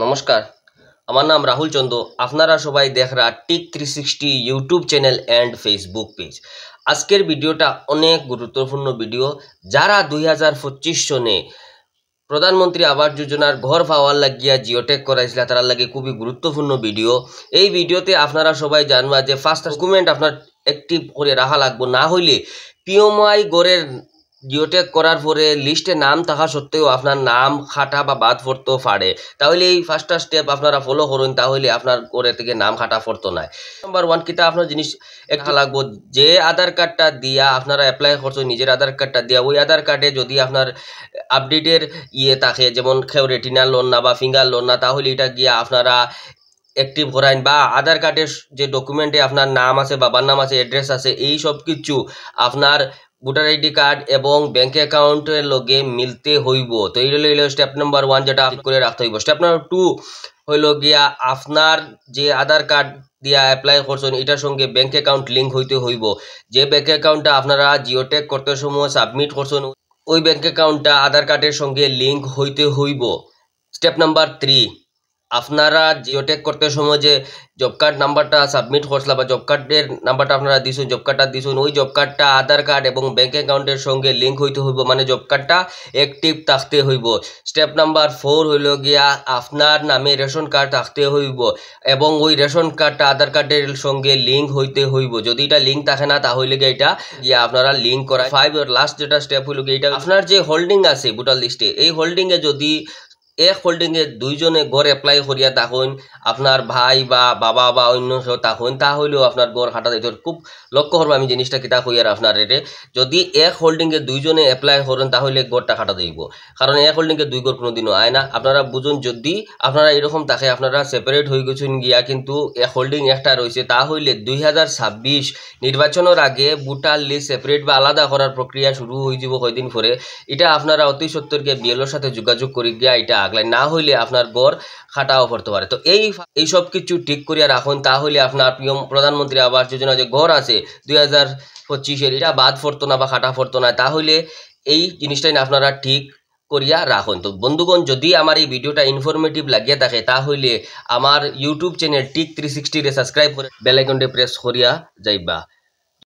নমস্কার, আমার নাম রাহুল চন্দ। আপনারা সবাই দেখরা tick 360 YouTube channel and Facebook page. আজকের ভিডিওটা অনেক গুরুত্বপূর্ণ ভিডিও। যারা 2025 সনে প্রধানমন্ত্রী আবাস যোজনার ঘর পাওয়ার লাগিয়া জিওটেক করাইছিল তার লাগে খুবই গুরুত্বপূর্ণ ভিডিও। এই ভিডিওতে আপনারা সবাই জানবা যে ফার্স্ট ডকুমেন্ট আপনার অ্যাক্টিভ করে রাখা লাগবে, না হইলে পিএমআই গড়ের জিওটেক করার পরে লিস্টে নাম থাকা সত্ত্বেও আপনার নাম খাটা বা বাদ পড়তেও পারে। তাহলে এই ফার্স্টটা স্টেপ আপনারা ফলো করুন, তাহলে আপনার করে থেকে নাম খাটা পড়তো না। নাম্বার 1 কিতা আপনার জিনিস একটা লাগবো, যে আধার কার্ডটা দিয়া আপনারা অ্যাপ্লাই করছো নিজের আধার কার্ডটা দিয়া, ওই আধার কার্ডে যদি আপনার আপডেটের থাকে, যেমন কেউ রেটিনাল লোন না বা ফিঙ্গার লোন না, তাহলে এটা গিয়া আপনারা অ্যাক্টিভ করাইন। বা আধার কার্ডের যে ডকুমেন্টে আপনার নাম আছে, বাবার নাম আছে, অ্যাড্রেস আছে, এই সব কিছু আপনার ভোটার আইডি কার্ড এবং ব্যাঙ্ক অ্যাকাউন্টের লগে মিলতে হইব। তো এই হইল স্টেপ নাম্বার 1, যেটা করে রাখতে হইব। স্টেপ নাম্বার 2 হইল গিয়া আপনার যে আধার কার্ড দিয়া অ্যাপ্লাই করছেন এটার সঙ্গে ব্যাঙ্ক অ্যাকাউন্ট লিঙ্ক হইতে হইব। যে ব্যাঙ্ক অ্যাকাউন্টটা আপনারা জিওটেক করতে সময় সাবমিট করছেন ওই ব্যাঙ্ক অ্যাকাউন্টটা আধার কার্ডের সঙ্গে লিঙ্ক হইতে হইব। স্টেপ নাম্বার 3, আপনারা জিওটেক করতে সময় যে জব কার্ড নাম্বারটা সাবমিট করছিলাম বা জব কার্ডের নাম্বারটা আপনারা দিয়েছেন, জব কার্ডটা দিয়েছেন, ওই জব কার্ডটা আধার কার্ড এবং ব্যাঙ্ক অ্যাকাউন্টের সঙ্গে লিঙ্ক হইতে হইব, মানে জব কার্ডটা অ্যাক্টিভ থাকতে হইব। স্টেপ নাম্বার 4 হইল গিয়া আপনার নামে রেশন কার্ড থাকতে হইব এবং ওই রেশন কার্ডটা আধার কার্ডের সঙ্গে লিঙ্ক হইতে হইব। যদি এটা লিঙ্ক থাকে না তাহলে গিয়ে এটা গিয়া আপনারা লিঙ্ক করা। 5 এর লাস্ট যেটা স্টেপ হইল গিয়ে এটা আপনার যে হোল্ডিং আছে ভোটার লিস্টে, এই হোল্ডিংয়ে যদি এক হোল্ডিংয়ে দুইজনে গড় অ্যাপ্লাই করিয়া তখন আপনার ভাই বা বাবা বা অন্য কেউ তখন তাহলেও আপনার গড় হাঁটা দিতে খুব লক্ষ্য করবো। আমি জিনিসটা কিতা কই আর আপনার রেটে, যদি এক হোল্ডিংয়ে দুইজনে অ্যাপ্লাই করেন তাহলে গড়টা কাটা দিব, কারণ এক হোল্ডিংয়ে দুই গড় কোনোদিনও আয় না। আপনারা বুঝুন, যদি আপনারা এরকম থাকে আপনারা সেপারেট হয়ে গেছেন গিয়া কিন্তু এক হোল্ডিং একটা রয়েছে, তাহলে 2026 নির্বাচনের আগে ভোটার লিস্ট সেপারেট বা আলাদা করার প্রক্রিয়া শুরু হয়ে যাব কয়দিন পরে। এটা আপনারা অতি সত্তরকে বিএলওর সাথে যোগাযোগ করি গিয়া এটা আগলাই, না হইলে আপনার গড় খাটাও পড়তে পারে। তো এই সব কিছু ঠিক করিয়া রাখুন, তাহলে আপনার প্রধানমন্ত্রী আবাস যোজনা যে ঘর আছে 2025 এটা বাদ পড়তো না বা খাটা পড়তো না। তাহলে এই জিনিসটাই আপনারা ঠিক করিয়া রাখুন। তো বন্ধুগণ, যদি আমার এই ভিডিওটা ইনফরমেটিভ লাগিয়া থাকে তাহলে আমার ইউটিউব চ্যানেল টিক 360 রে সাবস্ক্রাইব করে বেল আইকনটি প্রেস করিয়া যাইবা।